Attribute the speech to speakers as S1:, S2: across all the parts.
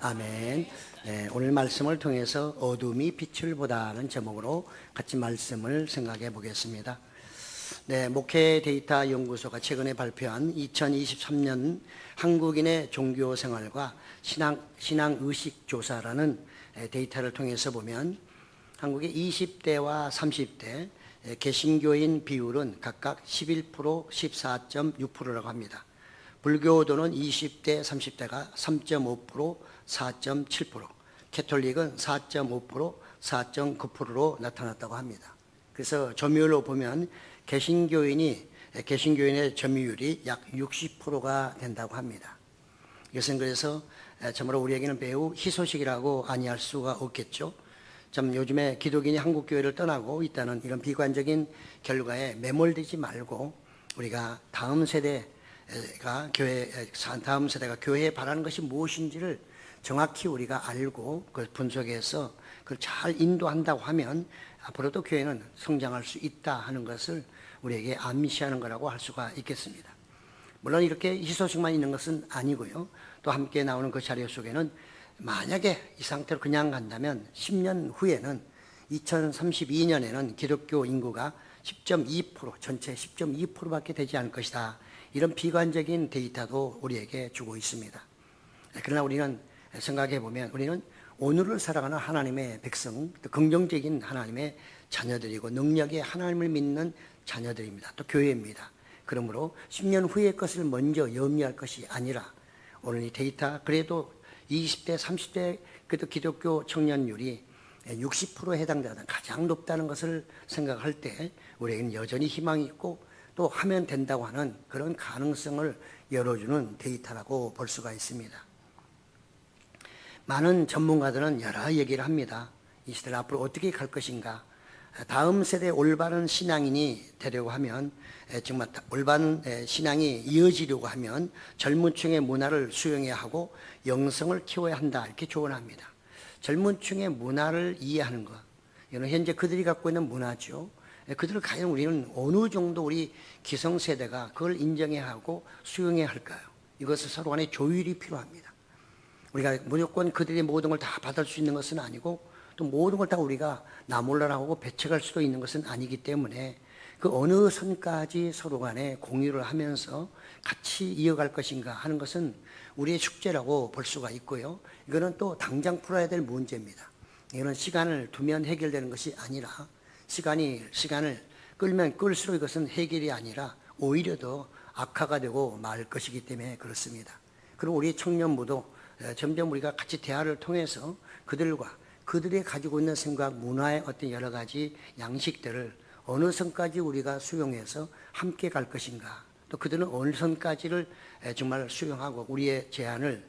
S1: 아멘. 네, 오늘 말씀을 통해서 어둠이 빛을 보다는 제목으로 같이 말씀을 생각해 보겠습니다. 네, 목회 데이터 연구소가 최근에 발표한 2023년 한국인의 종교 생활과 신앙 의식 조사라는 데이터를 통해서 보면 한국의 20대와 30대 개신교인 비율은 각각 11%, 14.6%라고 합니다. 불교도는 20대, 30대가 3.5%, 4.7%, 캐톨릭은 4.5%, 4.9%로 나타났다고 합니다. 그래서 점유율로 보면 개신교인의 점유율이 약 60%가 된다고 합니다. 이것은 그래서 참으로 우리에게는 매우 희소식이라고 아니할 수가 없겠죠. 참 요즘에 기독인이 한국 교회를 떠나고 있다는 이런 비관적인 결과에 매몰되지 말고 우리가 다음 세대가 교회에 바라는 것이 무엇인지를 정확히 우리가 알고 그걸 분석해서 그걸 잘 인도한다고 하면 앞으로도 교회는 성장할 수 있다 하는 것을 우리에게 암시하는 거라고 할 수가 있겠습니다. 물론 이렇게 희소식만 있는 것은 아니고요. 또 함께 나오는 그 자료 속에는 만약에 이 상태로 그냥 간다면 10년 후에는 2032년에는 기독교 인구가 10.2%, 전체 10.2%밖에 되지 않을 것이다. 이런 비관적인 데이터도 우리에게 주고 있습니다. 그러나 우리는 생각해 보면 우리는 오늘을 살아가는 하나님의 백성, 또 긍정적인 하나님의 자녀들이고 능력의 하나님을 믿는 자녀들입니다. 또 교회입니다. 그러므로 10년 후의 것을 먼저 염려할 것이 아니라 오늘 이 데이터 그래도 20대, 30대 그래도 기독교 청년율이 60%에 해당되는 가장 높다는 것을 생각할 때 우리에게는 여전히 희망이 있고 또 하면 된다고 하는 그런 가능성을 열어주는 데이터라고 볼 수가 있습니다. 많은 전문가들은 여러 얘기를 합니다. 이 시대를 앞으로 어떻게 갈 것인가. 다음 세대 올바른 신앙인이 되려고 하면 정말 올바른 신앙이 이어지려고 하면 젊은 층의 문화를 수용해야 하고 영성을 키워야 한다 이렇게 조언합니다. 젊은 층의 문화를 이해하는 것 이건 현재 그들이 갖고 있는 문화죠. 그들을 과연 우리는 어느 정도 우리 기성세대가 그걸 인정해야 하고 수용해야 할까요? 이것은 서로 간에 조율이 필요합니다. 우리가 무조건 그들의 모든 걸 다 받을 수 있는 것은 아니고 또 모든 걸 다 우리가 나 몰라라 하고 배척할 수도 있는 것은 아니기 때문에 그 어느 선까지 서로 간에 공유를 하면서 같이 이어갈 것인가 하는 것은 우리의 숙제라고 볼 수가 있고요. 이거는 또 당장 풀어야 될 문제입니다. 이거는 시간을 두면 해결되는 것이 아니라 시간을 끌면 끌수록 이것은 해결이 아니라 오히려 더 악화가 되고 말 것이기 때문에 그렇습니다. 그리고 우리 청년부도 점점 우리가 같이 대화를 통해서 그들이 가지고 있는 생각, 문화의 어떤 여러 가지 양식들을 어느 선까지 우리가 수용해서 함께 갈 것인가, 또 그들은 어느 선까지를 정말 수용하고 우리의 제안을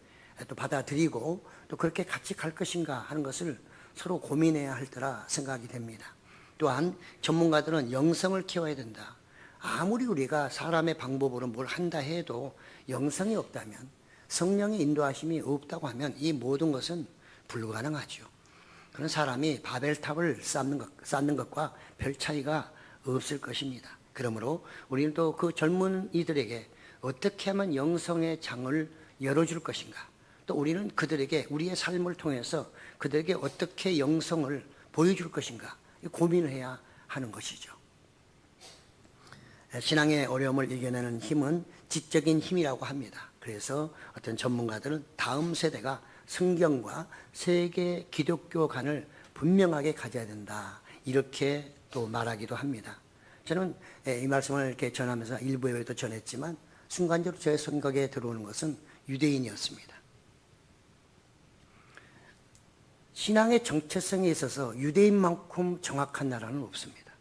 S1: 또 받아들이고 또 그렇게 같이 갈 것인가 하는 것을 서로 고민해야 할 때라 생각이 됩니다. 또한 전문가들은 영성을 키워야 된다. 아무리 우리가 사람의 방법으로 뭘 한다 해도 영성이 없다면 성령의 인도하심이 없다고 하면 이 모든 것은 불가능하죠. 그런 사람이 바벨탑을 쌓는 것과 별 차이가 없을 것입니다. 그러므로 우리는 또 그 젊은이들에게 어떻게 하면 영성의 장을 열어줄 것인가, 또 우리는 그들에게 우리의 삶을 통해서 그들에게 어떻게 영성을 보여줄 것인가 고민을 해야 하는 것이죠. 신앙의 어려움을 이겨내는 힘은 지적인 힘이라고 합니다. 그래서 어떤 전문가들은 다음 세대가 성경과 세계 기독교 관을 분명하게 가져야 된다 이렇게 또 말하기도 합니다. 저는 이 말씀을 이렇게 전하면서 일부에도 전했지만 순간적으로 제 생각에 들어오는 것은 유대인이었습니다. 신앙의 정체성에 있어서 유대인만큼 정확한 나라는 없습니다.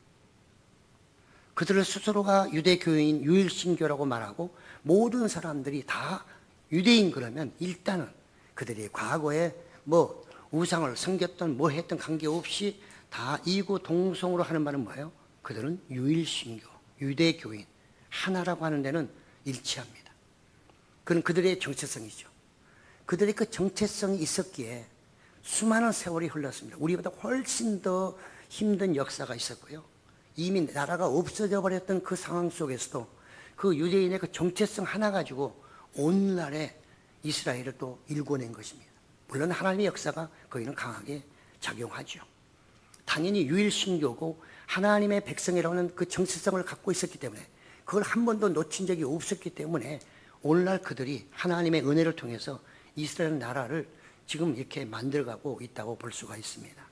S1: 그들을 스스로가 유대교인 유일신교라고 말하고 모든 사람들이 다 유대인 그러면 일단은 그들이 과거에 뭐 우상을 섬겼던 뭐 했던 관계없이 다 이구동성으로 하는 말은 뭐예요? 그들은 유일신교, 유대교인 하나라고 하는 데는 일치합니다. 그건 그들의 정체성이죠. 그들의 그 정체성이 있었기에 수많은 세월이 흘렀습니다. 우리보다 훨씬 더 힘든 역사가 있었고요. 이미 나라가 없어져 버렸던 그 상황 속에서도 그 유대인의 그 정체성 하나 가지고 오늘날의 이스라엘을 또 일궈낸 것입니다. 물론 하나님의 역사가 거기는 강하게 작용하죠. 당연히 유일신교고 하나님의 백성이라고 하는 그 정체성을 갖고 있었기 때문에 그걸 한 번도 놓친 적이 없었기 때문에 오늘날 그들이 하나님의 은혜를 통해서 이스라엘 나라를 지금 이렇게 만들어가고 있다고 볼 수가 있습니다.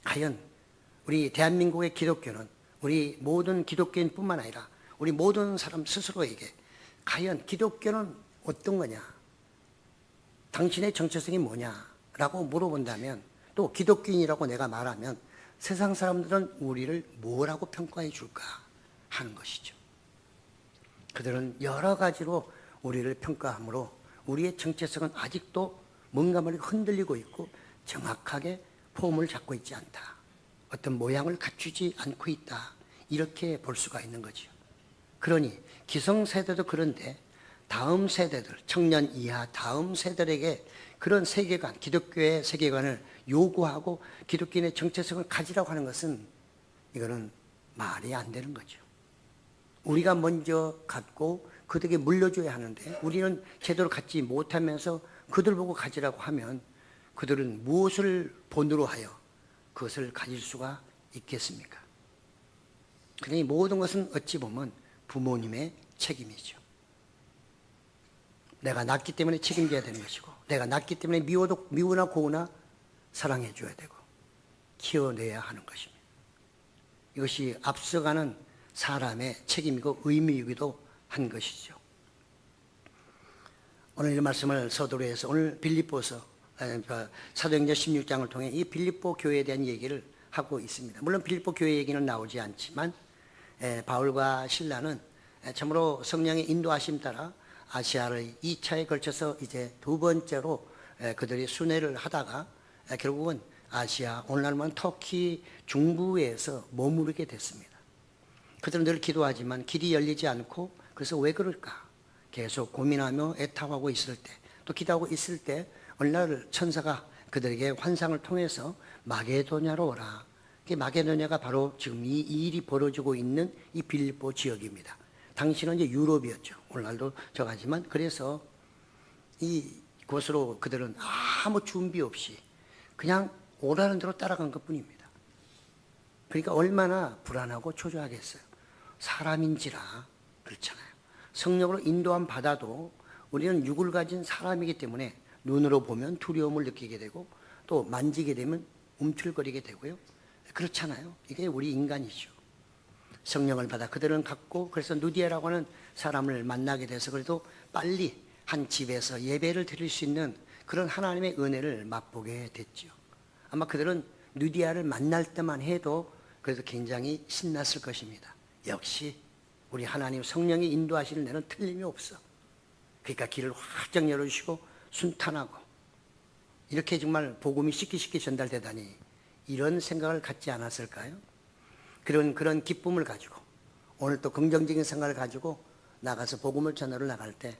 S1: 과연 우리 대한민국의 기독교는 우리 모든 기독교인뿐만 아니라 우리 모든 사람 스스로에게 과연 기독교는 어떤 거냐? 당신의 정체성이 뭐냐라고 물어본다면 또 기독교인이라고 내가 말하면 세상 사람들은 우리를 뭐라고 평가해 줄까 하는 것이죠. 그들은 여러 가지로 우리를 평가하므로 우리의 정체성은 아직도 뭔가 흔들리고 있고 정확하게 폼을 잡고 있지 않다. 어떤 모양을 갖추지 않고 있다. 이렇게 볼 수가 있는 거죠. 그러니 기성세대도 그런데 다음 세대들, 청년 이하 다음 세대들에게 그런 세계관, 기독교의 세계관을 요구하고 기독교인의 정체성을 가지라고 하는 것은 이거는 말이 안 되는 거죠. 우리가 먼저 갖고 그들에게 물려줘야 하는데 우리는 제대로 갖지 못하면서 그들 보고 가지라고 하면 그들은 무엇을 본으로 하여 그것을 가질 수가 있겠습니까? 그러니 모든 것은 어찌 보면 부모님의 책임이죠. 내가 낳기 때문에 책임져야 되는 것이고 내가 낳기 때문에 미우나 고우나 사랑해 줘야 되고 키워내야 하는 것입니다. 이것이 앞서가는 사람의 책임이고 의무이기도 한 것이죠. 오늘 이 말씀을 서두로 해서 오늘 빌립보서 사도행전 16장을 통해 이 빌립보 교회에 대한 얘기를 하고 있습니다. 물론 빌립보 교회 얘기는 나오지 않지만 바울과 실라는 참으로 성령의 인도하심 따라 아시아를 2차에 걸쳐서 이제 두 번째로 그들이 순회를 하다가 결국은 아시아, 오늘날은 터키 중부에서 머무르게 됐습니다. 그들은 늘 기도하지만 길이 열리지 않고 그래서 왜 그럴까? 계속 고민하며 애타하고 있을 때 또 기도하고 있을 때 어느 날 천사가 그들에게 환상을 통해서 마게도냐로 오라. 마게도냐가 바로 지금 이 일이 벌어지고 있는 이 빌립보 지역입니다. 당시는 이제 유럽이었죠. 오늘날도 저가지만 그래서 이곳으로 그들은 아무 준비 없이 그냥 오라는 대로 따라간 것뿐입니다. 그러니까 얼마나 불안하고 초조하겠어요. 사람인지라 그렇잖아요. 성령으로 인도함 받아도 우리는 육을 가진 사람이기 때문에 눈으로 보면 두려움을 느끼게 되고 또 만지게 되면 움찔거리게 되고요. 그렇잖아요. 이게 우리 인간이죠. 성령을 받아 그들은 갔고 그래서 누디아라고 하는 사람을 만나게 돼서 그래도 빨리 한 집에서 예배를 드릴 수 있는 그런 하나님의 은혜를 맛보게 됐죠. 아마 그들은 누디아를 만날 때만 해도 그래도 굉장히 신났을 것입니다. 역시 우리 하나님 성령이 인도하시는 데는 틀림이 없어. 그러니까 길을 활짝 열어주시고 순탄하고 이렇게 정말 복음이 쉽게 전달되다니 이런 생각을 갖지 않았을까요? 그런 기쁨을 가지고 오늘 또 긍정적인 생각을 가지고 나가서 복음을 전하러 나갈 때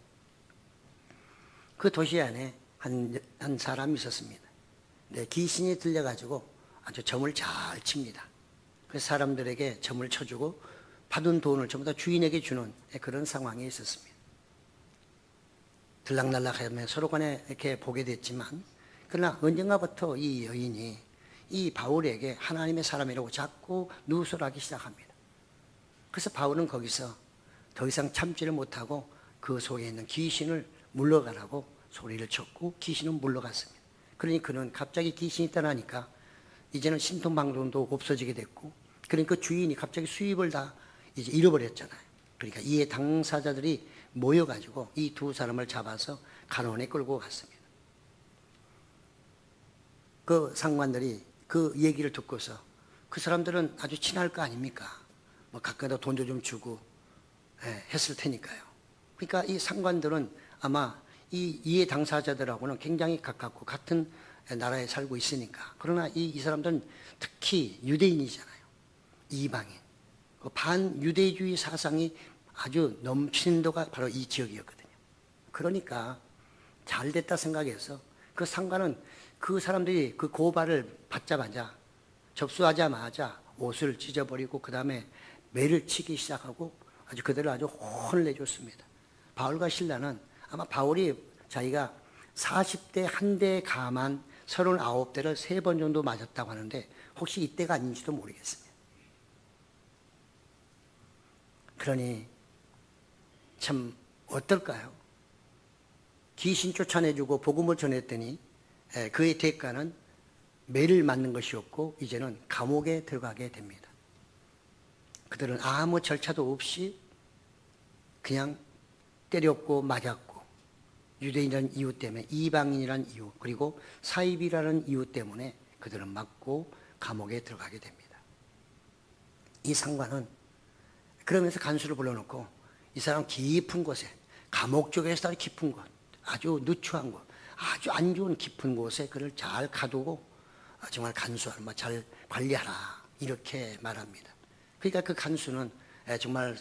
S1: 그 도시 안에 한 사람이 있었습니다. 네, 귀신이 들려가지고 아주 점을 잘 칩니다. 그래서 사람들에게 점을 쳐주고 받은 돈을 전부 다 주인에게 주는 그런 상황이 있었습니다. 들락날락하며 서로 간에 이렇게 보게 됐지만 그러나 언젠가부터 이 여인이 이 바울에게 하나님의 사람이라고 자꾸 누설하기 시작합니다. 그래서 바울은 거기서 더 이상 참지를 못하고 그 속에 있는 귀신을 물러가라고 소리를 쳤고 귀신은 물러갔습니다. 그러니 그는 갑자기 귀신이 떠나니까 이제는 신통방통도 없어지게 됐고 그러니까 주인이 갑자기 수입을 다 이제 잃어버렸잖아요. 그러니까 이에 당사자들이 모여가지고 이 두 사람을 잡아서 간원에 끌고 갔습니다. 그 상관들이 그 얘기를 듣고서 그 사람들은 아주 친할 거 아닙니까? 뭐 가까이다 돈도 좀 주고 했을 테니까요. 그러니까 이 상관들은 아마 이 이해 당사자들하고는 굉장히 가깝고 같은 나라에 살고 있으니까. 그러나 이 사람들은 특히 유대인이잖아요. 이방인. 그 반유대주의 사상이 아주 넘치는 도가 바로 이 지역이었거든요. 그러니까 잘 됐다 생각해서 그 상관은 그 사람들이 그 고발을 받자마자 접수하자마자 옷을 찢어버리고 그 다음에 매를 치기 시작하고 아주 그들을 아주 혼을 내줬습니다. 바울과 실라는 아마 바울이 자기가 40대 한 대 가만 39대를 3번 정도 맞았다고 하는데 혹시 이때가 아닌지도 모르겠습니다. 그러니 참 어떨까요? 귀신 쫓아내주고 복음을 전했더니 그의 대가는 매를 맞는 것이었고 이제는 감옥에 들어가게 됩니다. 그들은 아무 절차도 없이 그냥 때렸고 맞았고 유대인이라는 이유 때문에 이방인이라는 이유 그리고 사입이라는 이유 때문에 그들은 맞고 감옥에 들어가게 됩니다. 이 상관은 그러면서 간수를 불러놓고 이 사람 깊은 곳에 감옥 쪽에서 아주 깊은 곳 아주 누추한 곳 아주 안 좋은 깊은 곳에 그를 잘 가두고 정말 간수하라 잘 관리하라 이렇게 말합니다. 그러니까 그 간수는 정말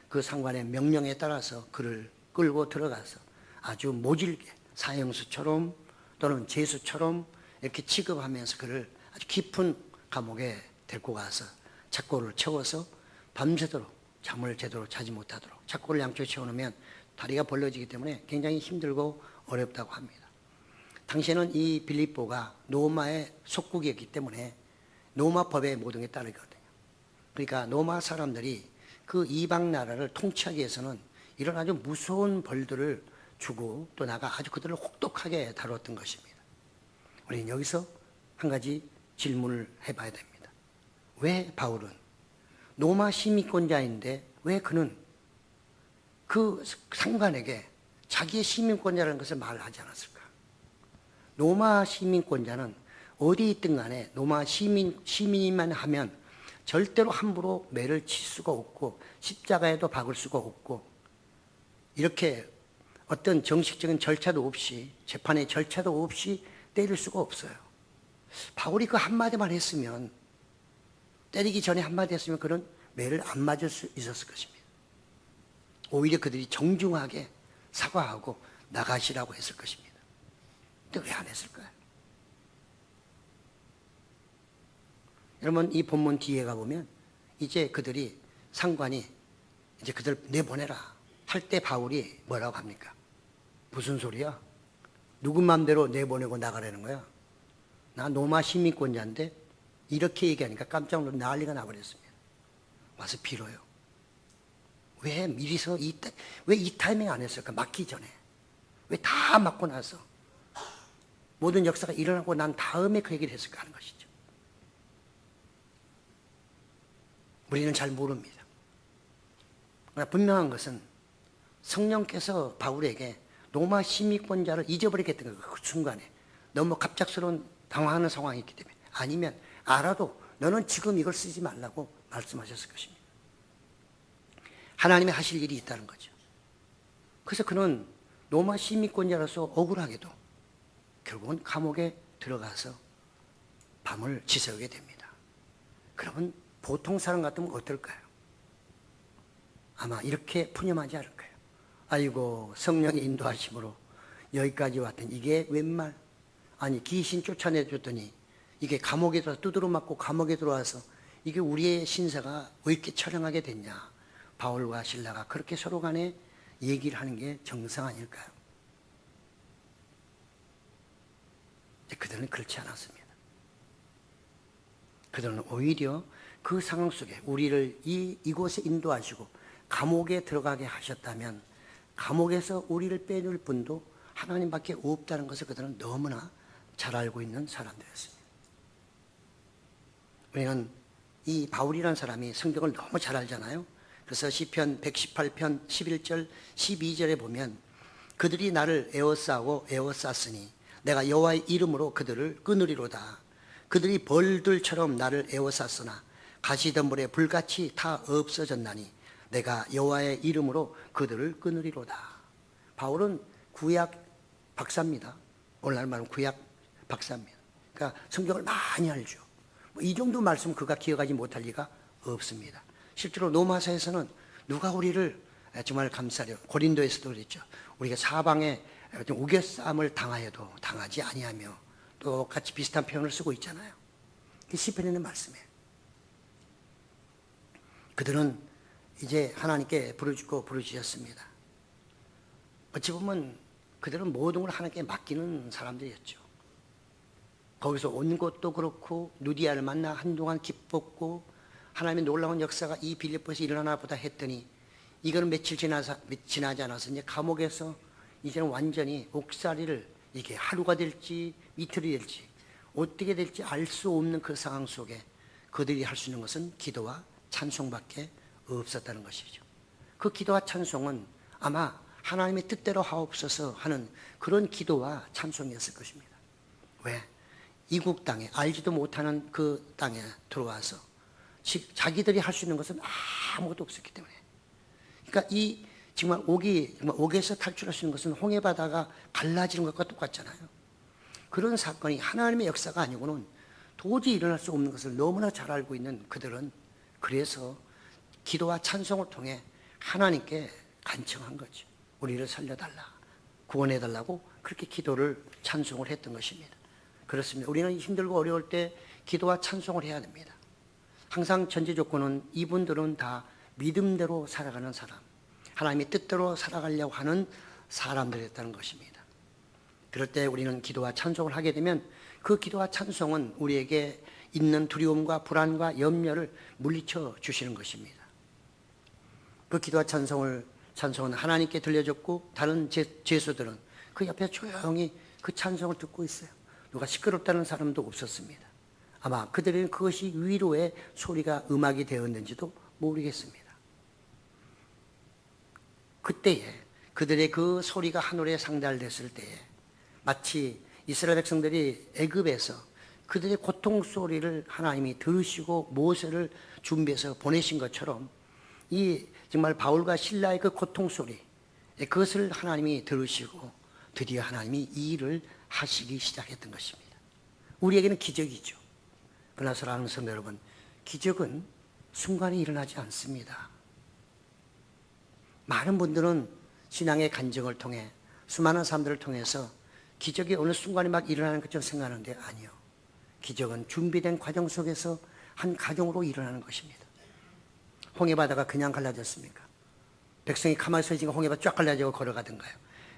S1: 그 상관의 명령에 따라서 그를 끌고 들어가서 아주 모질게 사형수처럼 또는 죄수처럼 이렇게 취급하면서 그를 아주 깊은 감옥에 데리고 가서 착고를 채워서 밤새도록 잠을 제대로 자지 못하도록 착고를 양쪽에 채워놓으면 다리가 벌어지기 때문에 굉장히 힘들고 어렵다고 합니다. 당시에는 이 빌립보가 로마의 속국이었기 때문에 로마법의 모든 게 따르거든요. 그러니까 로마 사람들이 그 이방 나라를 통치하기 위해서는 이런 아주 무서운 벌들을 주고 또 나가 아주 그들을 혹독하게 다뤘던 것입니다. 우리는 여기서 한 가지 질문을 해봐야 됩니다. 왜 바울은 로마 시민권자인데 왜 그는 그 상관에게 자기의 시민권자라는 것을 말하지 않았을까? 로마 시민권자는 어디 있든 간에 로마 시민이만 하면 절대로 함부로 매를 칠 수가 없고 십자가에도 박을 수가 없고 이렇게 어떤 정식적인 절차도 없이 재판의 절차도 없이 때릴 수가 없어요. 바울이 그 한마디만 했으면 때리기 전에 한마디 했으면 그는 매를 안 맞을 수 있었을 것입니다. 오히려 그들이 정중하게 사과하고 나가시라고 했을 것입니다. 근데 왜 안 했을까요? 여러분 이 본문 뒤에 가보면 이제 그들이 상관이 이제 그들 내보내라 할 때 바울이 뭐라고 합니까? 무슨 소리야? 누구 맘대로 내보내고 나가라는 거야? 나 로마 시민권자인데 이렇게 얘기하니까 깜짝 놀라 난리가 나버렸습니다. 와서 빌어요. 왜 미리서 왜 이 타이밍 안 했을까? 맞기 전에. 왜 다 맞고 나서 모든 역사가 일어나고 난 다음에 그 얘기를 했을까 하는 것이죠. 우리는 잘 모릅니다. 그러나 분명한 것은 성령께서 바울에게 로마 시민권자를 잊어버리겠다는 그 순간에 너무 갑작스러운 당황하는 상황이 있기 때문에 아니면 알아도 너는 지금 이걸 쓰지 말라고 말씀하셨을 것입니다. 하나님이 하실 일이 있다는 거죠. 그래서 그는 로마 시민권자로서 억울하게도 결국은 감옥에 들어가서 밤을 지새우게 됩니다. 그러면 보통 사람 같으면 어떨까요? 아마 이렇게 푸념하지 않을 거예요. 아이고 성령의 인도하심으로 여기까지 왔더니 이게 웬말? 아니 귀신 쫓아내줬더니 이게 감옥에 들어서 두드러 맞고 감옥에 들어와서 이게 우리의 신사가 왜 이렇게 처량하게 됐냐? 바울과 실라가 그렇게 서로 간에 얘기를 하는 게 정상 아닐까요? 그들은 그렇지 않았습니다. 그들은 오히려 그 상황 속에 우리를 이곳에 인도하시고 감옥에 들어가게 하셨다면 감옥에서 우리를 빼낼 분도 하나님밖에 없다는 것을 그들은 너무나 잘 알고 있는 사람들이었습니다. 우리는 이 바울이라는 사람이 성경을 너무 잘 알잖아요. 그래서 시편 118편 11절 12절에 보면 그들이 나를 에워싸고 에워쌌으니 내가 여호와의 이름으로 그들을 끊으리로다. 그들이 벌들처럼 나를 에워쌌으나 가시덤불에 불같이 다 없어졌나니 내가 여호와의 이름으로 그들을 끊으리로다. 바울은 구약 박사입니다. 오늘날 말하면 구약 박사입니다. 그러니까 성경을 많이 알죠. 이 정도 말씀 그가 기억하지 못할 리가 없습니다. 실제로 로마서에서는 누가 우리를 정말 감싸려 고린도에서도 그랬죠. 우리가 사방에 우겨싸움을 당하여도 당하지 아니하며 또 같이 비슷한 표현을 쓰고 있잖아요. 시편에 있는 말씀이에요. 그들은 이제 하나님께 부르짖고 부르짖었습니다. 어찌 보면 그들은 모든 걸 하나님께 맡기는 사람들이었죠. 거기서 온 것도 그렇고 누디아를 만나 한동안 기뻤고 하나님의 놀라운 역사가 이 빌립보에서 일어나나 보다 했더니 이거는 며칠 지나지 않아서 이제 감옥에서 이제는 완전히 옥살이를 이게 하루가 될지 이틀이 될지 어떻게 될지 알 수 없는 그 상황 속에 그들이 할 수 있는 것은 기도와 찬송밖에 없었다는 것이죠. 그 기도와 찬송은 아마 하나님의 뜻대로 하옵소서 하는 그런 기도와 찬송이었을 것입니다. 왜? 이국 땅에 알지도 못하는 그 땅에 들어와서 자기들이 할 수 있는 것은 아무것도 없었기 때문에, 그러니까 이 정말 옥에서 탈출할 수 있는 것은 홍해 바다가 갈라지는 것과 똑같잖아요. 그런 사건이 하나님의 역사가 아니고는 도저히 일어날 수 없는 것을 너무나 잘 알고 있는 그들은 그래서 기도와 찬송을 통해 하나님께 간청한 거죠. 우리를 살려달라, 구원해달라고 그렇게 기도를 찬송을 했던 것입니다. 그렇습니다. 우리는 힘들고 어려울 때 기도와 찬송을 해야 됩니다. 항상 전제 조건은 이분들은 다 믿음대로 살아가는 사람, 하나님의 뜻대로 살아가려고 하는 사람들이었다는 것입니다. 그럴 때 우리는 기도와 찬송을 하게 되면 그 기도와 찬송은 우리에게 있는 두려움과 불안과 염려를 물리쳐 주시는 것입니다. 그 기도와 찬송은 하나님께 들려줬고 다른 죄수들은 그 옆에 조용히 그 찬송을 듣고 있어요. 누가 시끄럽다는 사람도 없었습니다. 아마 그들은 그것이 위로의 소리가 음악이 되었는지도 모르겠습니다. 그때에 그들의 그 소리가 하늘에 상달됐을 때에 마치 이스라엘 백성들이 애굽에서 그들의 고통 소리를 하나님이 들으시고 모세를 준비해서 보내신 것처럼 이 정말 바울과 실라의 그 고통 소리, 그것을 하나님이 들으시고 드디어 하나님이 이 일을 하시기 시작했던 것입니다. 우리에게는 기적이죠. 그러나 사랑하는 성도 여러분, 기적은 순간에 일어나지 않습니다. 많은 분들은 신앙의 간증을 통해 수많은 사람들을 통해서 기적이 어느 순간에 막 일어나는 것처럼 생각하는데 아니요. 기적은 준비된 과정 속에서 한 과정으로 일어나는 것입니다. 홍해바다가 그냥 갈라졌습니까? 백성이 가만히 서 있으니까 홍해바다 쫙 갈라지고 걸어가던가요?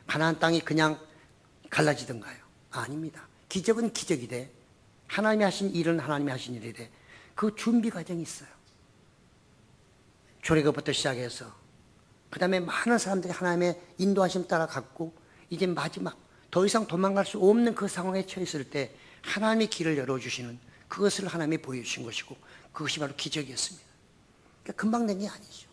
S1: 가나안 땅이 그냥 갈라지던가요? 아닙니다. 기적은 기적이되 하나님이 하신 일은 하나님이 하신 일이되 그 준비 과정이 있어요. 출애굽부터 시작해서 그 다음에 많은 사람들이 하나님의 인도하심 따라 갔고 이제 마지막 더 이상 도망갈 수 없는 그 상황에 처했을 때 하나님이 길을 열어주시는 그것을 하나님이 보여주신 것이고 그것이 바로 기적이었습니다. 그러니까 금방 된 게 아니죠.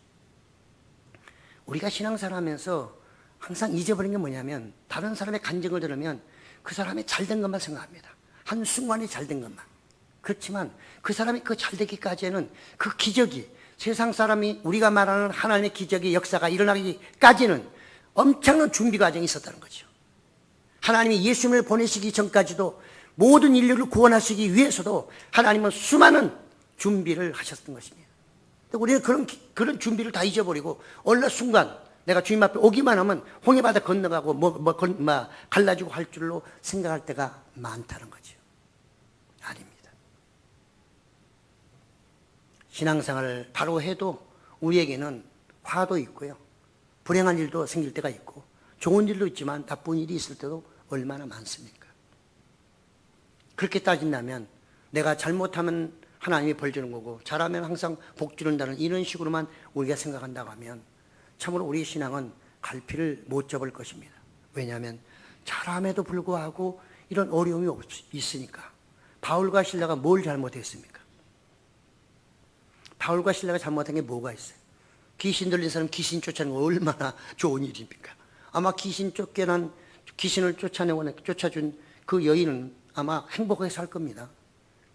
S1: 우리가 신앙생활 하면서 항상 잊어버린 게 뭐냐면 다른 사람의 간증을 들으면 그 사람이 잘된 것만 생각합니다. 한순간에 잘된 것만. 그렇지만 그 사람이 그 잘되기까지는 그 기적이 세상 사람이 우리가 말하는 하나님의 기적의 역사가 일어나기까지는 엄청난 준비 과정이 있었다는 거죠. 하나님이 예수님을 보내시기 전까지도 모든 인류를 구원하시기 위해서도 하나님은 수많은 준비를 하셨던 것입니다. 우리는 그런 준비를 다 잊어버리고 어느 순간 내가 주님 앞에 오기만 하면 홍해바다 건너가고 갈라지고 할 줄로 생각할 때가 많다는 거죠. 아닙니다. 신앙생활을 바로 해도 우리에게는 화도 있고요. 불행한 일도 생길 때가 있고 좋은 일도 있지만 나쁜 일이 있을 때도 얼마나 많습니까? 그렇게 따진다면 내가 잘못하면 하나님이 벌 주는 거고 잘하면 항상 복 주는다는 이런 식으로만 우리가 생각한다고 하면 참으로 우리 신앙은 갈피를 못 잡을 것입니다. 왜냐하면 잘함에도 불구하고 이런 어려움이 있으니까. 바울과 실라가 뭘 잘못했습니까? 바울과 실라가 잘못한 게 뭐가 있어요? 귀신 들린 사람 귀신 쫓아내는 거 얼마나 좋은 일입니까? 아마 귀신을 쫓아준 그 여인은 아마 행복하게 살 겁니다.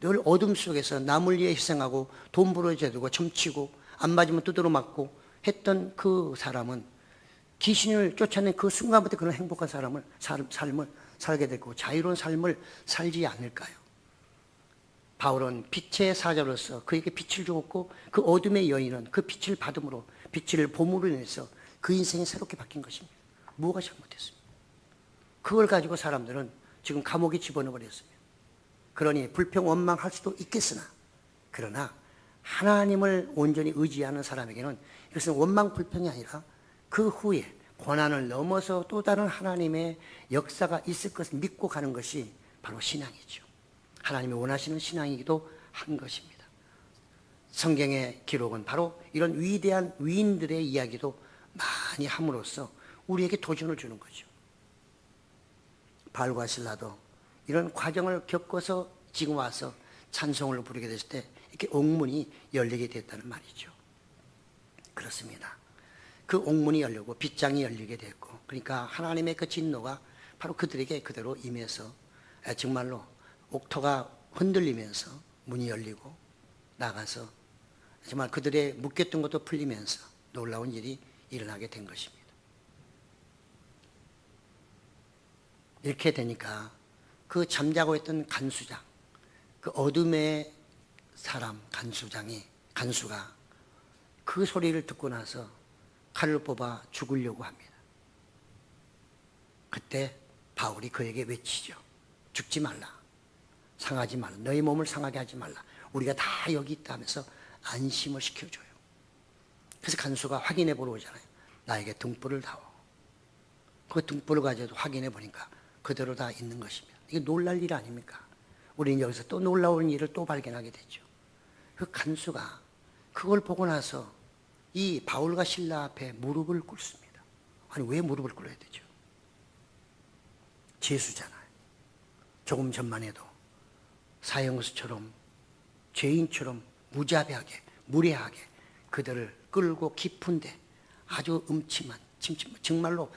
S1: 늘 어둠 속에서 남을 위해 희생하고 돈 벌어줘야 점치고 안 맞으면 두드러 맞고 했던 그 사람은 귀신을 쫓아낸 그 순간부터 그런 행복한 삶을 살게 되고 자유로운 삶을 살지 않을까요? 바울은 빛의 사자로서 그에게 빛을 주었고 그 어둠의 여인은 그 빛을 받음으로 빛을 보물로 인해서 그 인생이 새롭게 바뀐 것입니다. 뭐가 잘못했습니까? 그걸 가지고 사람들은 지금 감옥에 집어넣어버렸습니다. 그러니 불평 원망할 수도 있겠으나 그러나 하나님을 온전히 의지하는 사람에게는 이것은 원망 불평이 아니라 그 후에 고난을 넘어서 또 다른 하나님의 역사가 있을 것을 믿고 가는 것이 바로 신앙이죠. 하나님이 원하시는 신앙이기도 한 것입니다. 성경의 기록은 바로 이런 위대한 위인들의 이야기도 많이 함으로써 우리에게 도전을 주는 거죠. 바울과 실라도 이런 과정을 겪어서 지금 와서 찬송을 부르게 됐을 때 이렇게 옥문이 열리게 됐다는 말이죠. 그렇습니다. 그 옥문이 열리고 빗장이 열리게 됐고, 그러니까 하나님의 그 진노가 바로 그들에게 그대로 임해서 정말로 옥토가 흔들리면서 문이 열리고 나가서 정말 그들의 묶였던 것도 풀리면서 놀라운 일이 일어나게 된 것입니다. 이렇게 되니까 그 잠자고 있던 간수장, 그 어둠의 사람 간수가 그 소리를 듣고 나서 칼을 뽑아 죽으려고 합니다. 그때 바울이 그에게 외치죠. 죽지 말라. 상하지 말라. 너희 몸을 상하게 하지 말라. 우리가 다 여기 있다 하면서 안심을 시켜줘요. 그래서 간수가 확인해 보러 오잖아요. 나에게 등불을 다오. 그 등불을 가져도 확인해 보니까 그대로 다 있는 것입니다. 이게 놀랄 일 아닙니까? 우리는 여기서 또 놀라운 일을 또 발견하게 되죠. 그 간수가 그걸 보고 나서 이 바울과 실라 앞에 무릎을 꿇습니다. 아니, 왜 무릎을 꿇어야 되죠? 죄수잖아요. 조금 전만 해도 사형수처럼 죄인처럼 무자비하게 무례하게 그들을 끌고 깊은데 아주 침침한 정말로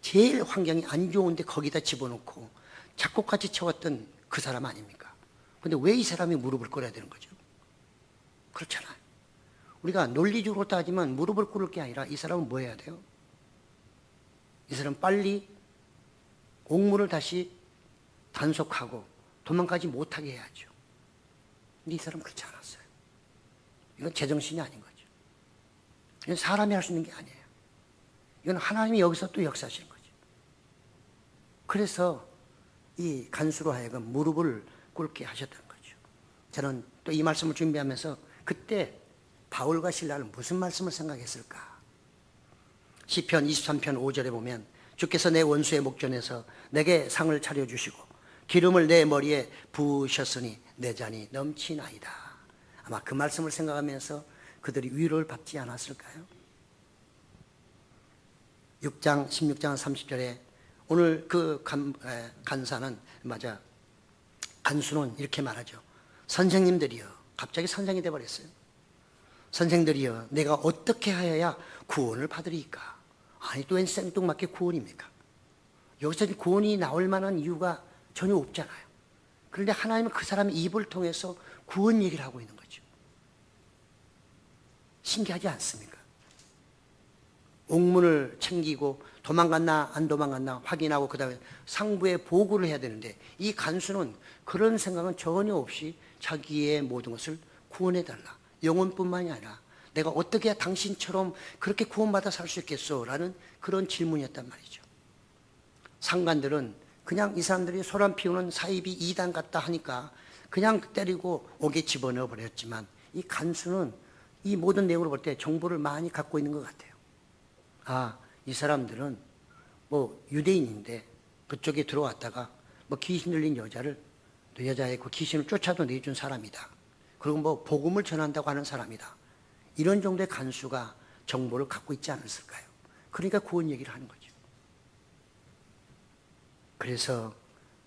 S1: 제일 환경이 안 좋은데 거기다 집어넣고 작곡같이 채웠던 그 사람 아닙니까? 근데 왜 이 사람이 무릎을 꿇어야 되는 거죠? 그렇잖아요. 우리가 논리적으로 따지면 무릎을 꿇을 게 아니라 이 사람은 뭐 해야 돼요? 이 사람은 빨리 옥문을 다시 단속하고 도망가지 못하게 해야죠. 근데 이 사람은 그렇지 않았어요. 이건 제정신이 아닌 거죠. 이건 사람이 할 수 있는 게 아니에요. 이건 하나님이 여기서 또 역사하시는 거죠. 그래서 이 간수로 하여금 무릎을 꿇게 하셨던 거죠. 저는 또 이 말씀을 준비하면서 그때 바울과 실라는 무슨 말씀을 생각했을까? 시편 23편 5절에 보면 주께서 내 원수의 목전에서 내게 상을 차려주시고 기름을 내 머리에 부으셨으니 내 잔이 넘치나이다. 아마 그 말씀을 생각하면서 그들이 위로를 받지 않았을까요? 16장 30절에 오늘 그 간수는 이렇게 말하죠. 선생님들이여, 갑자기 선생이 되어버렸어요. 선생들이여, 내가 어떻게 하여야 구원을 받으리까? 아니, 또 웬 생뚱맞게 구원입니까? 여기서 구원이 나올 만한 이유가 전혀 없잖아요. 그런데 하나님은 그 사람의 입을 통해서 구원 얘기를 하고 있는 거죠. 신기하지 않습니까? 옥문을 챙기고 도망갔나 안 도망갔나 확인하고 그 다음에 상부에 보고를 해야 되는데 이 간수는 그런 생각은 전혀 없이 자기의 모든 것을 구원해달라. 영혼뿐만이 아니라 내가 어떻게 해야 당신처럼 그렇게 구원받아 살 수 있겠소? 라는 그런 질문이었단 말이죠. 상관들은 그냥 이 사람들이 소란 피우는 사이비 이단 같다 하니까 그냥 때리고 옥에 집어넣어 버렸지만 이 간수는 이 모든 내용을 볼 때 정보를 많이 갖고 있는 것 같아요. 아, 이 사람들은 뭐 유대인인데 그쪽에 들어왔다가 뭐 귀신 들린 여자를 또 여자의 그 귀신을 쫓아도 내준 사람이다. 그리고 뭐 복음을 전한다고 하는 사람이다. 이런 정도의 간수가 정보를 갖고 있지 않았을까요? 그러니까 구원 얘기를 하는 거죠. 그래서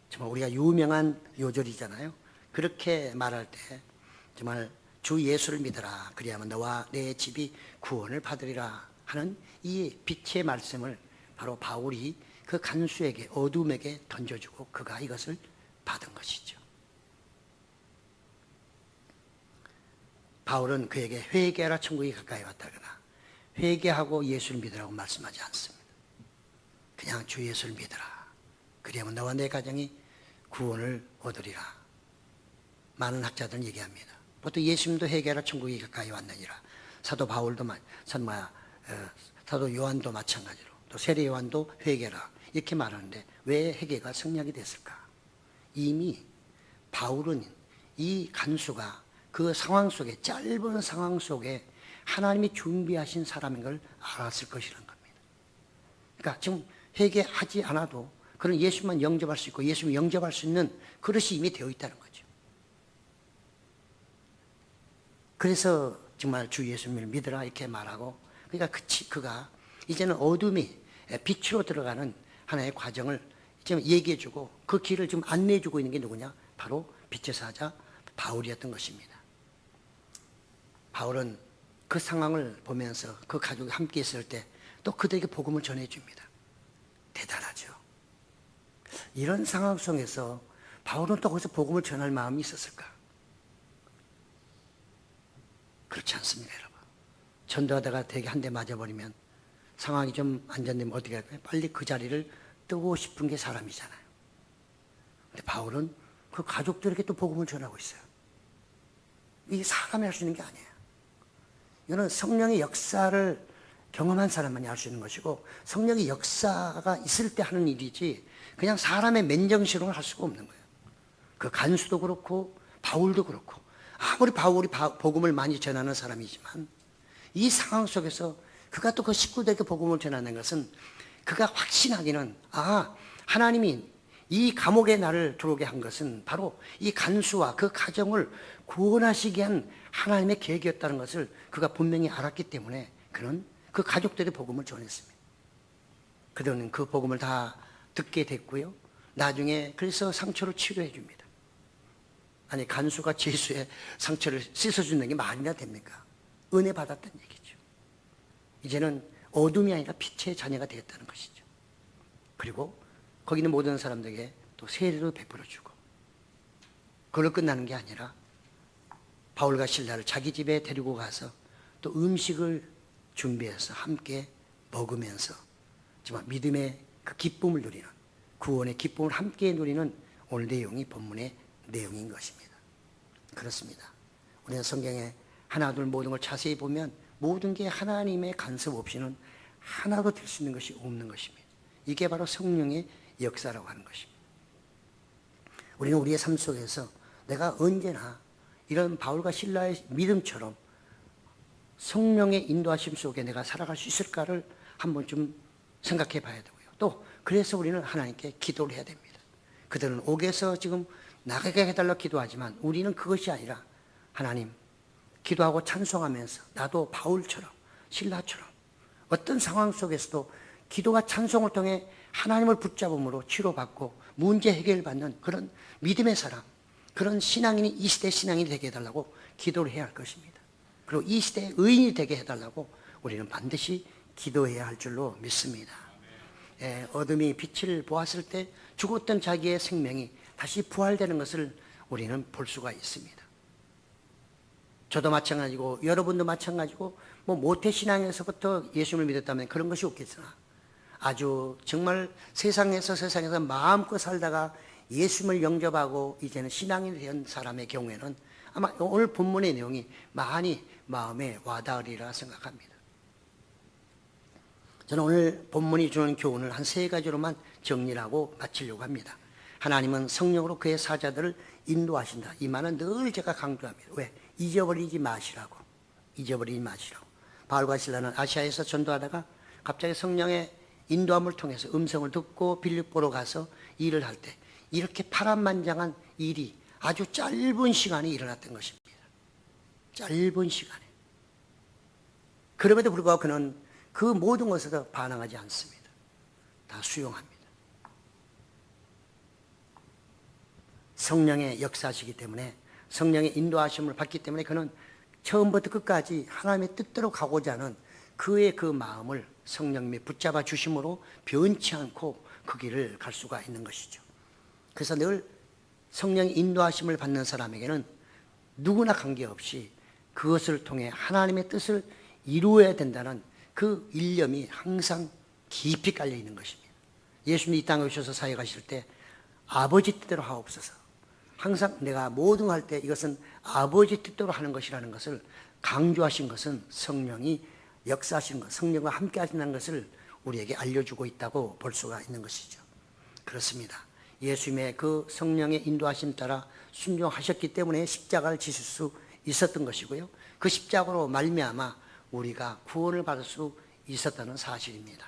S1: 정말 우리가 유명한 요절이잖아요. 그렇게 말할 때 정말 주 예수를 믿어라. 그리하면 너와 내 집이 구원을 받으리라 하는 이 빛의 말씀을 바로 바울이 그 간수에게 어둠에게 던져주고 그가 이것을 받은 것이죠. 바울은 그에게 회개하라 천국이 가까이 왔다거나 회개하고 예수를 믿으라고 말씀하지 않습니다. 그냥 주 예수를 믿어라. 그리하면 너와 내 가정이 구원을 얻으리라. 많은 학자들은 얘기합니다. 보통 예수님도 회개하라 천국이 가까이 왔느니라. 사도 바울도 사도 요한도 마찬가지로 또 세례 요한도 회개라 이렇게 말하는데 왜 회개가 성약이 됐을까? 이미 바울은 이 간수가 그 상황 속에 짧은 상황 속에 하나님이 준비하신 사람인 걸 알았을 것이라는 겁니다. 그러니까 지금 회개하지 않아도 그런 예수만 영접할 수 있고 예수를 영접할 수 있는 그릇이 이미 되어 있다는 거죠. 그래서 정말 주 예수님을 믿으라 이렇게 말하고, 그러니까 그가 이제는 어둠이 빛으로 들어가는 하나의 과정을 지금 얘기해주고 그 길을 좀 안내해주고 있는 게 누구냐? 바로 빛의 사자 바울이었던 것입니다. 바울은 그 상황을 보면서 그 가족이 함께 있을 때 또 그들에게 복음을 전해줍니다. 대단하죠. 이런 상황 속에서 바울은 또 거기서 복음을 전할 마음이 있었을까? 그렇지 않습니다, 여러분. 전도하다가 대개 한 대 맞아버리면 상황이 좀 안전되면 어떻게 할까요? 빨리 그 자리를 뜨고 싶은 게 사람이잖아요. 근데 바울은 그 가족들에게 또 복음을 전하고 있어요. 이게 사람이 할 수 있는 게 아니에요. 이거는 성령의 역사를 경험한 사람만이 할 수 있는 것이고, 성령의 역사가 있을 때 하는 일이지 그냥 사람의 맨정신으로 할 수가 없는 거예요. 그 간수도 그렇고 바울도 그렇고, 아무리 바울이 복음을 많이 전하는 사람이지만 이 상황 속에서 그가 또 그 식구들에게 복음을 전하는 것은 그가 확신하기는, 하나님이 이 감옥에 나를 들어오게 한 것은 바로 이 간수와 그 가정을 구원하시기 위한 하나님의 계획이었다는 것을 그가 분명히 알았기 때문에 그는 그 가족들의 복음을 전했습니다. 그들은 그 복음을 다 듣게 됐고요. 나중에 그래서 상처를 치료해 줍니다. 아니, 간수가 죄수의 상처를 씻어주는 게 말이나 됩니까? 은혜 받았다는 얘기죠. 이제는 어둠이 아니라 빛의 자녀가 되었다는 것이죠. 그리고 거기 있는 모든 사람들에게 또 세례도 베풀어주고, 그걸로 끝나는 게 아니라 바울과 실라를 자기 집에 데리고 가서 또 음식을 준비해서 함께 먹으면서 정말 믿음의 그 기쁨을 누리는, 구원의 기쁨을 함께 누리는 오늘 내용이 본문의 내용인 것입니다. 그렇습니다. 우리는 성경에 하나둘 모든 걸 자세히 보면 모든 게 하나님의 간섭 없이는 하나도 될 수 있는 것이 없는 것입니다. 이게 바로 성령의 역사라고 하는 것입니다. 우리는 우리의 삶 속에서 내가 언제나 이런 바울과 실라의 믿음처럼 성령의 인도하심 속에 내가 살아갈 수 있을까를 한번 좀 생각해 봐야 되고요. 또 그래서 우리는 하나님께 기도를 해야 됩니다. 그들은 옥에서 지금 나가게 해달라고 기도하지만 우리는 그것이 아니라, 하나님, 기도하고 찬송하면서 나도 바울처럼 실라처럼 어떤 상황 속에서도 기도와 찬송을 통해 하나님을 붙잡음으로 치료받고 문제 해결받는 그런 믿음의 사람, 그런 신앙인이 이 시대 신앙인이 되게 해달라고 기도를 해야 할 것입니다. 그리고 이 시대의 의인이 되게 해달라고 우리는 반드시 기도해야 할 줄로 믿습니다. 어둠이 빛을 보았을 때 죽었던 자기의 생명이 다시 부활되는 것을 우리는 볼 수가 있습니다. 저도 마찬가지고 여러분도 마찬가지고 모태신앙에서부터 예수님을 믿었다면 그런 것이 없겠으나, 아주 정말 세상에서 마음껏 살다가 예수님을 영접하고 이제는 신앙인이 된 사람의 경우에는 아마 오늘 본문의 내용이 많이 마음에 와닿으리라 생각합니다. 저는 오늘 본문이 주는 교훈을 한 3가지로만 정리를 하고 마치려고 합니다. 하나님은 성령으로 그의 사자들을 인도하신다. 이 말은 늘 제가 강조합니다. 왜? 잊어버리지 마시라고. 잊어버리지 마시라고. 바울과 실라는 아시아에서 전도하다가 갑자기 성령의 인도함을 통해서 음성을 듣고 빌립보로 가서 일을 할 때 이렇게 파란만장한 일이 아주 짧은 시간에 일어났던 것입니다. 짧은 시간에. 그럼에도 불구하고 그는 그 모든 것에도 반항하지 않습니다. 다 수용합니다. 성령의 역사시기 때문에, 성령의 인도하심을 받기 때문에 그는 처음부터 끝까지 하나님의 뜻대로 가고자 하는 그의 그 마음을 성령님이 붙잡아 주심으로 변치 않고 그 길을 갈 수가 있는 것이죠. 그래서 늘 성령의 인도하심을 받는 사람에게는 누구나 관계없이 그것을 통해 하나님의 뜻을 이루어야 된다는 그 일념이 항상 깊이 깔려 있는 것입니다. 예수님이 이 땅에 오셔서 사역하실 때 아버지 뜻대로 하옵소서, 항상 내가 모든 걸 할 때 이것은 아버지 뜻대로 하는 것이라는 것을 강조하신 것은 성령이 역사하시는 것, 성령과 함께 하신다는 것을 우리에게 알려주고 있다고 볼 수가 있는 것이죠. 그렇습니다. 예수님의 그 성령의 인도하심 따라 순종하셨기 때문에 십자가를 지실 수 있었던 것이고요. 그 십자가로 말미암아 우리가 구원을 받을 수 있었다는 사실입니다.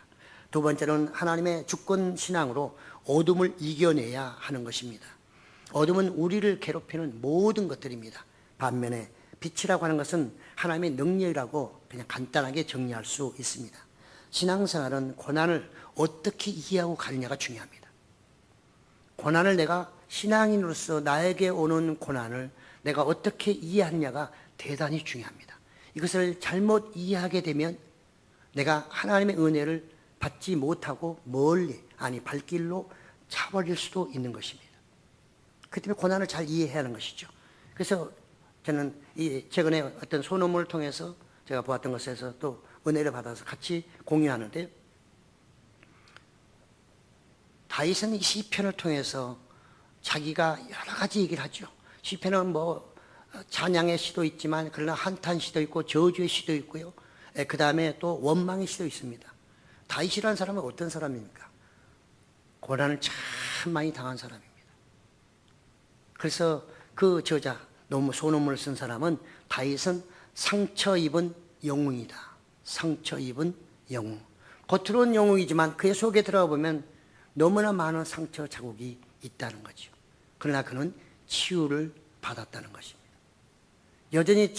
S1: 두 번째는 하나님의 주권 신앙으로 어둠을 이겨내야 하는 것입니다. 어둠은 우리를 괴롭히는 모든 것들입니다. 반면에 빛이라고 하는 것은 하나님의 능력이라고 그냥 간단하게 정리할 수 있습니다. 신앙생활은 고난을 어떻게 이해하고 가느냐가 중요합니다. 고난을 내가 신앙인으로서 나에게 오는 고난을 내가 어떻게 이해하느냐가 대단히 중요합니다. 이것을 잘못 이해하게 되면 내가 하나님의 은혜를 받지 못하고 멀리, 아니 발길로 차버릴 수도 있는 것입니다. 그 때문에 고난을 잘 이해해야 하는 것이죠. 그래서 저는 최근에 어떤 소논문을 통해서 제가 보았던 것에서 또 은혜를 받아서 같이 공유하는데, 다윗은 이 시편을 통해서 자기가 여러 가지 얘기를 하죠. 시편은 뭐 찬양의 시도 있지만 그러나 한탄 시도 있고 저주의 시도 있고요. 그 다음에 또 원망의 시도 있습니다. 다윗이라는 사람은 어떤 사람입니까? 고난을 참 많이 당한 사람입니다. 그래서 그 저자 소논문을 쓴 사람은 다윗은 상처 입은 영웅이다. 상처 입은 영웅. 겉으로는 영웅이지만 그의 속에 들어가 보면 너무나 많은 상처 자국이 있다는 거죠. 그러나 그는 치유를 받았다는 것입니다. 여전히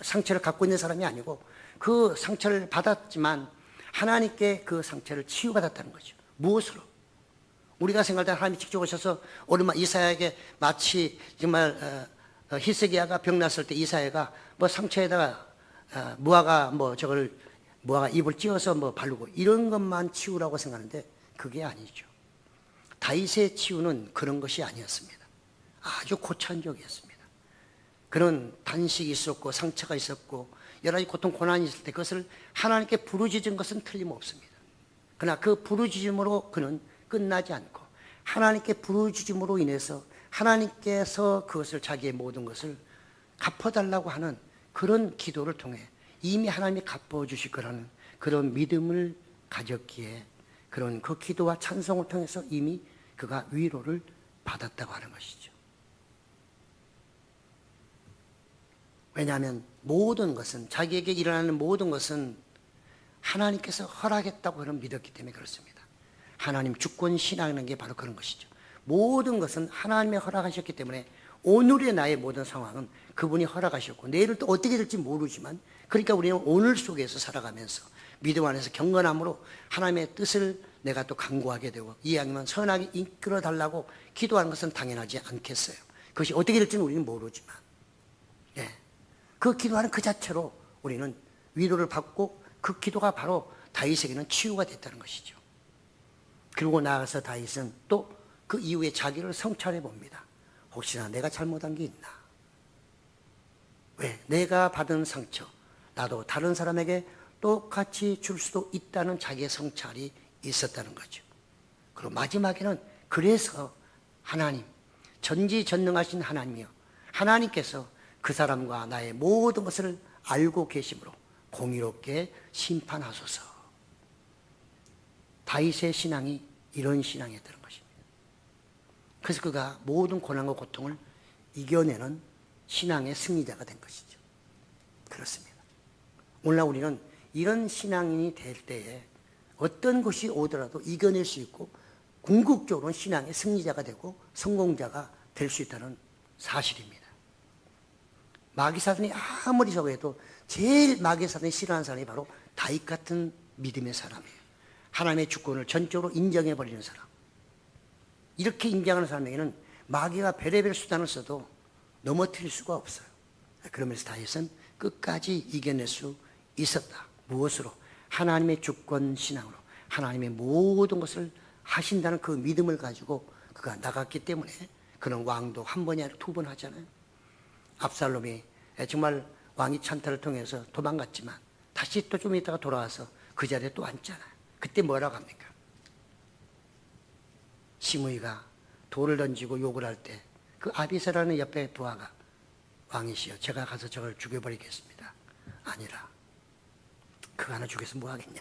S1: 상처를 갖고 있는 사람이 아니고 그 상처를 받았지만 하나님께 그 상처를 치유받았다는 거죠. 무엇으로? 우리가 생각할 때 하나님이 직접 오셔서 오랜만 이사야에게 마치 정말 히스기야가 병났을 때 이사야가 뭐 상처에다가 무화과 잎을 찧어서 뭐 바르고 이런 것만 치유라고 생각하는데 그게 아니죠. 다윗의 치유는 그런 것이 아니었습니다. 아주 고차원적이었습니다. 그런 단식이 있었고 상처가 있었고 여러 가지 고통 고난이 있을 때 그것을 하나님께 부르짖은 것은 틀림없습니다. 그러나 그 부르짖음으로 그는 끝나지 않고 하나님께 부르짖음으로 인해서 하나님께서 그것을 자기의 모든 것을 갚아달라고 하는 그런 기도를 통해 이미 하나님이 갚아주실 거라는 그런 믿음을 가졌기에 그런 그 기도와 찬송을 통해서 이미 그가 위로를 받았다고 하는 것이죠. 왜냐하면 모든 것은 자기에게 일어나는 모든 것은 하나님께서 허락했다고 그는 믿었기 때문에 그렇습니다. 하나님 주권 신앙이라는 게 바로 그런 것이죠. 모든 것은 하나님이 허락하셨기 때문에 오늘의 나의 모든 상황은 그분이 허락하셨고 내일은 또 어떻게 될지 모르지만 그러니까 우리는 오늘 속에서 살아가면서 믿음 안에서 경건함으로 하나님의 뜻을 내가 또 간구하게 되고 이왕이면 선하게 이끌어 달라고 기도하는 것은 당연하지 않겠어요. 그것이 어떻게 될지는 우리는 모르지만 그 기도하는 그 자체로 우리는 위로를 받고 그 기도가 바로 다윗에게는 치유가 됐다는 것이죠. 그리고 나아가서 다윗은 또 그 이후에 자기를 성찰해 봅니다. 혹시나 내가 잘못한 게 있나? 왜? 내가 받은 상처 나도 다른 사람에게 똑같이 줄 수도 있다는 자기의 성찰이 있었다는 거죠. 그리고 마지막에는 그래서 하나님, 전지전능하신 하나님이요, 하나님께서 그 사람과 나의 모든 것을 알고 계심으로 공의롭게 심판하소서. 다윗의 신앙이 이런 신앙이었다는 것입니다. 그래서 그가 모든 고난과 고통을 이겨내는 신앙의 승리자가 된 것이죠. 그렇습니다. 오늘날 우리는 이런 신앙인이 될 때에 어떤 것이 오더라도 이겨낼 수 있고 궁극적으로는 신앙의 승리자가 되고 성공자가 될 수 있다는 사실입니다. 마귀사단이 아무리 저거 해도 제일 마귀사단이 싫어하는 사람이 바로 다윗 같은 믿음의 사람이에요. 하나님의 주권을 전적으로 인정해버리는 사람. 이렇게 인정하는 사람에게는 마귀가 별의별 수단을 써도 넘어뜨릴 수가 없어요. 그러면서 다윗은 끝까지 이겨낼 수 있었다. 무엇으로? 하나님의 주권 신앙으로 하나님의 모든 것을 하신다는 그 믿음을 가지고 그가 나갔기 때문에 그는 왕도 한 번이 아니라 두 번 하잖아요. 압살롬이 정말 왕위 찬탈을 통해서 도망갔지만 다시 또 좀 있다가 돌아와서 그 자리에 또 앉잖아요. 그때 뭐라고 합니까? 시므이가 돌을 던지고 욕을 할 때 그 아비새라는 옆에 부하가 왕이시여 제가 가서 저걸 죽여버리겠습니다. 아니라 그거 하나 죽여서 뭐 하겠냐?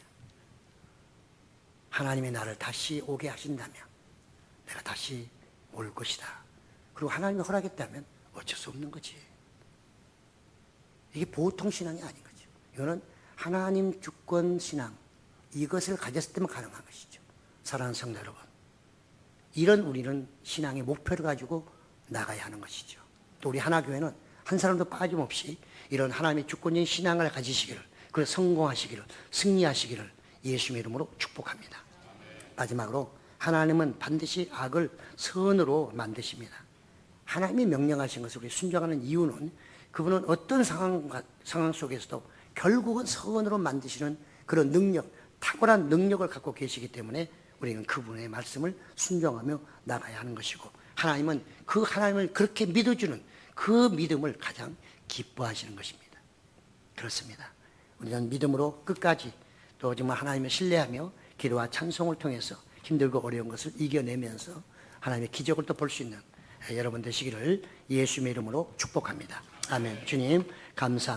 S1: 하나님이 나를 다시 오게 하신다면 내가 다시 올 것이다. 그리고 하나님이 허락했다면 어쩔 수 없는 거지. 이게 보통 신앙이 아닌 거죠. 이거는 하나님 주권 신앙, 이것을 가졌을 때만 가능한 것이죠. 사랑하는 성도 여러분, 이런 우리는 신앙의 목표를 가지고 나가야 하는 것이죠. 또 우리 하나교회는 한 사람도 빠짐없이 이런 하나님의 주권적인 신앙을 가지시기를, 그래서 성공하시기를, 승리하시기를 예수님의 이름으로 축복합니다. 마지막으로 하나님은 반드시 악을 선으로 만드십니다. 하나님이 명령하신 것을 우리 순종하는 이유는 그분은 어떤 상황 속에서도 결국은 선으로 만드시는 그런 능력, 탁월한 능력을 갖고 계시기 때문에 우리는 그분의 말씀을 순종하며 나가야 하는 것이고, 하나님은 그 하나님을 그렇게 믿어주는 그 믿음을 가장 기뻐하시는 것입니다. 그렇습니다. 우리는 믿음으로 끝까지 또 정말 하나님을 신뢰하며 기도와 찬송을 통해서 힘들고 어려운 것을 이겨내면서 하나님의 기적을 또 볼 수 있는 여러분 되시기를 예수님의 이름으로 축복합니다. 아멘. 주님 감사합니다.